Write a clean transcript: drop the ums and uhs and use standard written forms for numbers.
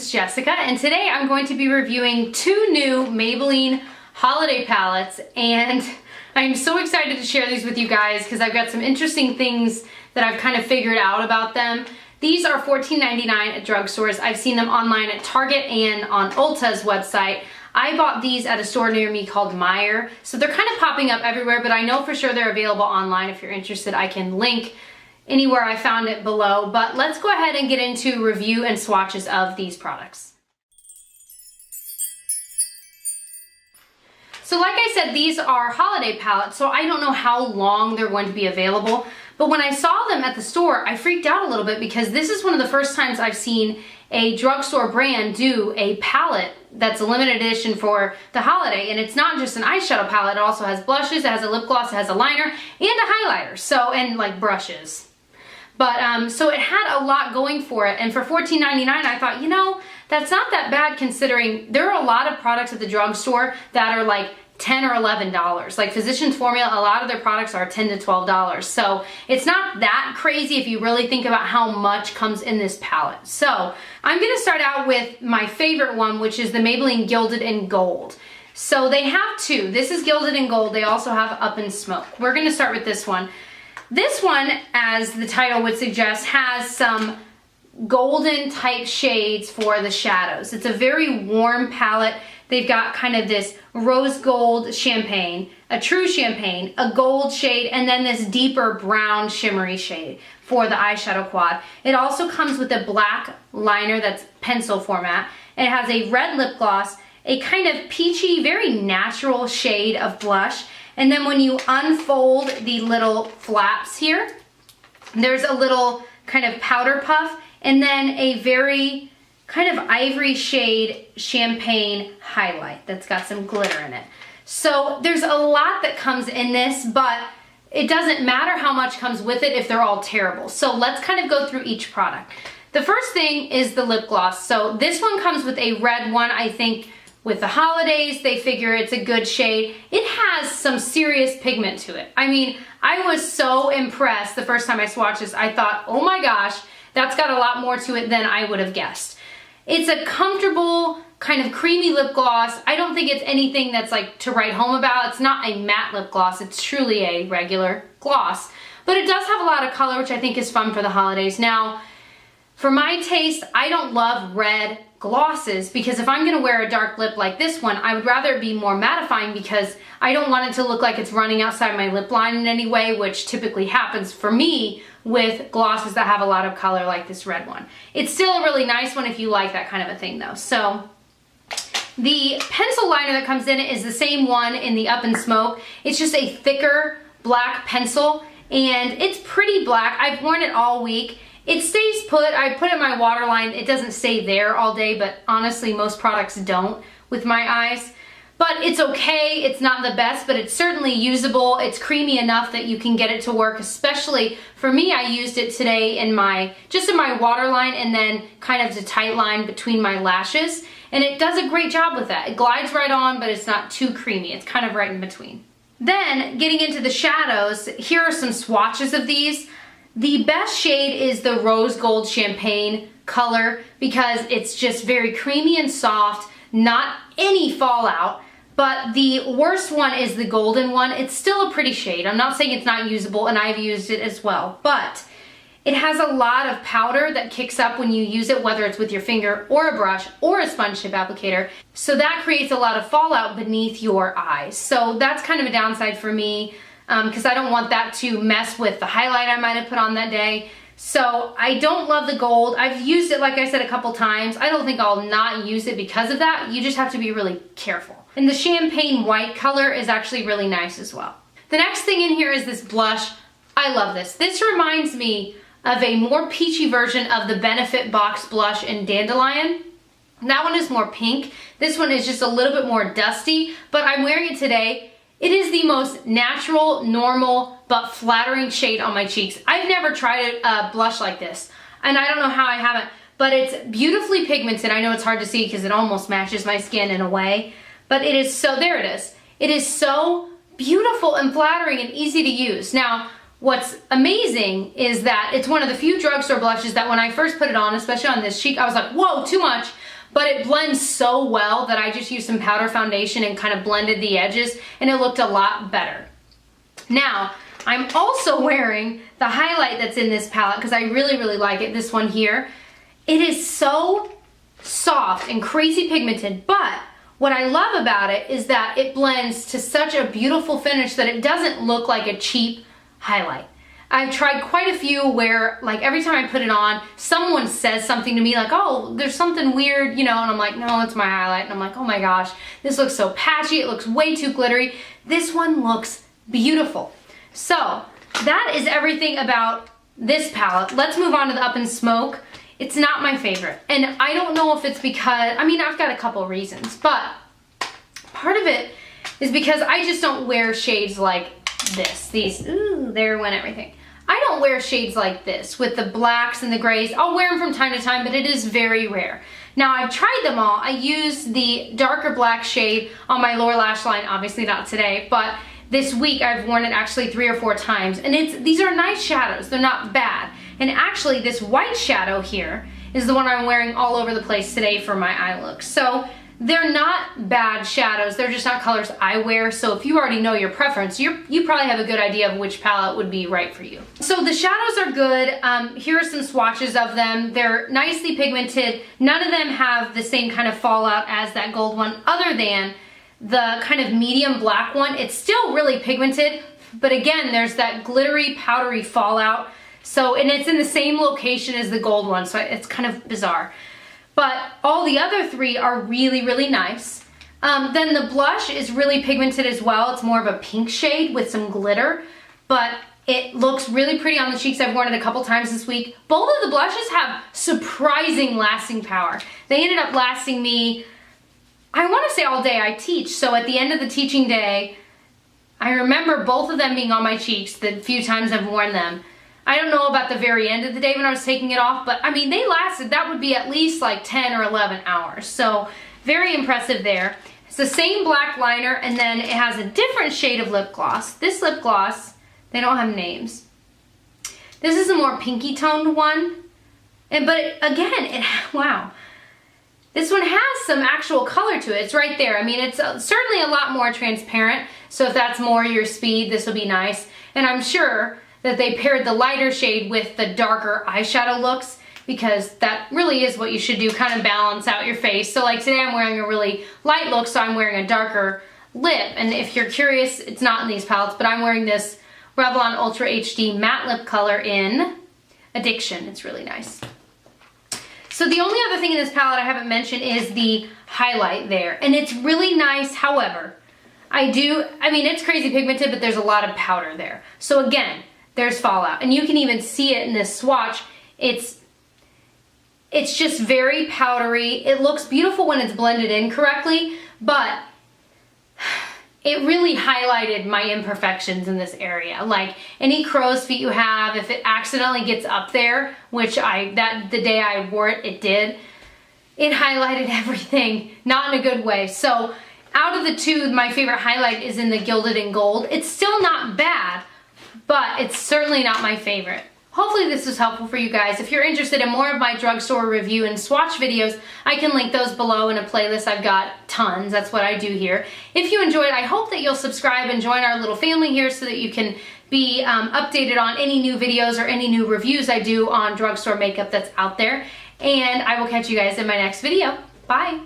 it's Jessica, and today I'm going to be reviewing two new Maybelline holiday palettes, and I'm so excited to share these with you guys because I've got some interesting things that I've kind of figured out about them. These are $14.99 at drugstores. I've seen them online at Target and on Ulta's website. I bought these at a store near me called Meijer, so they're kind of popping up everywhere, but I know for sure they're available online. If you're interested, I can link anywhere I found it below, but let's go ahead and get into review and swatches of these products. So like I said, these are holiday palettes, so I don't know how long they're going to be available, but when I saw them at the store, I freaked out a little bit because this is one of the first times I've seen a drugstore brand do a palette that's a limited edition for the holiday, and it's not just an eyeshadow palette, it also has blushes, it has a lip gloss, it has a liner, and a highlighter, so, and like brushes. But, so it had a lot going for it, and for $14.99 I thought, you know, that's not that bad considering there are a lot of products at the drugstore that are like $10 or $11. Like Physicians Formula, a lot of their products are $10 to $12. So it's not that crazy if you really think about how much comes in this palette. So I'm gonna start out with my favorite one, which is the Maybelline Gilded in Gold. So they have two. This is Gilded in Gold. They also have Up in Smoke. We're gonna start with this one. This one, as the title would suggest, has some golden type shades for the shadows. It's a very warm palette. They've got kind of this rose gold champagne, a true champagne, a gold shade, and then this deeper brown shimmery shade for the eyeshadow quad. It also comes with a black liner that's pencil format, and it has a red lip gloss, a kind of peachy, very natural shade of blush, and then when you unfold the little flaps here, there's a little kind of powder puff, and then a very kind of ivory shade champagne highlight that's got some glitter in it. So there's a lot that comes in this, but it doesn't matter how much comes with it if they're all terrible. So let's kind of go through each product. The first thing is the lip gloss. So this one comes with a red one. I think with the holidays, they figure it's a good shade. It has some serious pigment to it. I mean, I was so impressed the first time I swatched this. I thought, oh my gosh, that's got a lot more to it than I would have guessed. It's a comfortable, kind of creamy lip gloss. I don't think it's anything that's like to write home about. It's not a matte lip gloss. It's truly a regular gloss. But it does have a lot of color, which I think is fun for the holidays. Now, for my taste, I don't love red glosses because if I'm gonna wear a dark lip like this one, I would rather it be more mattifying because I don't want it to look like it's running outside my lip line in any way, which typically happens for me with glosses that have a lot of color like this red one. It's still a really nice one if you like that kind of a thing though. So the pencil liner that comes in it is the same one in the Up in Smoke. It's just a thicker black pencil and it's pretty black. I've worn it all week. It stays put. I put it in my waterline. It doesn't stay there all day, but honestly, most products don't with my eyes. But it's okay. It's not the best, but it's certainly usable. It's creamy enough that you can get it to work, especially for me. I used it today in just in my waterline and then kind of the tight line between my lashes. And it does a great job with that. It glides right on, but it's not too creamy. It's kind of right in between. Then getting into the shadows, here are some swatches of these. The best shade is the rose gold champagne color because it's just very creamy and soft, not any fallout. But the worst one is the golden one. It's still a pretty shade. I'm not saying it's not usable, and I've used it as well, but it has a lot of powder that kicks up when you use it, whether it's with your finger or a brush or a sponge tip applicator. So that creates a lot of fallout beneath your eyes. So that's kind of a downside for me because I don't want that to mess with the highlight I might have put on that day. So I don't love the gold. I've used it, like I said, a couple times. I don't think I'll not use it because of that. You just have to be really careful. And the champagne white color is actually really nice as well. The next thing in here is this blush. I love this. This reminds me of a more peachy version of the Benefit Box blush in Dandelion. That one is more pink. This one is just a little bit more dusty, but I'm wearing it today. It is the most natural, normal, but flattering shade on my cheeks. I've never tried a blush like this, and I don't know how I haven't, but it's beautifully pigmented. I know it's hard to see because it almost matches my skin in a way, but it is so, there it is. It is so beautiful and flattering and easy to use. Now, what's amazing is that it's one of the few drugstore blushes that when I first put it on, especially on this cheek, I was like, whoa, too much. but it blends so well that I just used some powder foundation and kind of blended the edges, and it looked a lot better. Now, I'm also wearing the highlight that's in this palette because I really, really like it, this one here. It is so soft and crazy pigmented, but what I love about it is that it blends to such a beautiful finish that it doesn't look like a cheap highlight. I've tried quite a few where, like, every time I put it on, someone says something to me like, oh, there's something weird, you know, and I'm like, no, it's my highlight. And I'm like, oh my gosh, this looks so patchy. It looks way too glittery. This one looks beautiful. So that is everything about this palette. Let's move on to the Up in Smoke. It's not my favorite. And I don't know if it's because, I mean, I've got a couple reasons, but part of it is because I just don't wear shades like this. These, ooh, there went everything. I don't wear shades like this with the blacks and the grays. I'll wear them from time to time, but it is very rare. Now, I've tried them all. I used the darker black shade on my lower lash line, obviously not today, but this week I've worn it actually 3 or 4 times, and these are nice shadows. They're not bad. And actually, this white shadow here is the one I'm wearing all over the place today for my eye look. So they're not bad shadows. They're just not colors I wear. So if you already know your preference, you probably have a good idea of which palette would be right for you. So the shadows are good. Here are some swatches of them. They're nicely pigmented. None of them have the same kind of fallout as that gold one, other than the kind of medium black one. It's still really pigmented, but again, there's that glittery, powdery fallout. So, and it's in the same location as the gold one, so it's kind of bizarre. But all the other 3 are really, really nice. Then the blush is really pigmented as well. It's more of a pink shade with some glitter, but it looks really pretty on the cheeks. I've worn it a couple times this week. Both of the blushes have surprising lasting power. They ended up lasting me, I want to say all day I teach. So at the end of the teaching day, I remember both of them being on my cheeks the few times I've worn them. I don't know about the very end of the day when I was taking it off, but I mean, they lasted, that would be at least like 10 or 11 hours. So very impressive there. It's the same black liner, and then it has a different shade of lip gloss. This lip gloss, they don't have names. This is a more pinky toned one. But again, wow. This one has some actual color to it. It's right there. I mean, it's certainly a lot more transparent. So if that's more your speed, this will be nice. And I'm sure that they paired the lighter shade with the darker eyeshadow looks, because that really is what you should do, kind of balance out your face. So like today I'm wearing a really light look, so I'm wearing a darker lip. And if you're curious, it's not in these palettes, but I'm wearing this Revlon Ultra HD matte lip color in Addiction. It's really nice. So the only other thing in this palette I haven't mentioned is the highlight there. And it's really nice, however, I mean, it's crazy pigmented, but there's a lot of powder there. So again, there's fallout. And you can even see it in this swatch. It's just very powdery. It looks beautiful when it's blended in correctly, but it really highlighted my imperfections in this area. Like any crow's feet you have, if it accidentally gets up there, which the day I wore it, it did, it highlighted everything, not in a good way. So out of the 2, my favorite highlight is in the Gilded in Gold. It's still not bad, but it's certainly not my favorite. Hopefully this was helpful for you guys. If you're interested in more of my drugstore review and swatch videos, I can link those below in a playlist. I've got tons. That's what I do here. If you enjoyed, I hope that you'll subscribe and join our little family here so that you can be updated on any new videos or any new reviews I do on drugstore makeup that's out there. And I will catch you guys in my next video. Bye.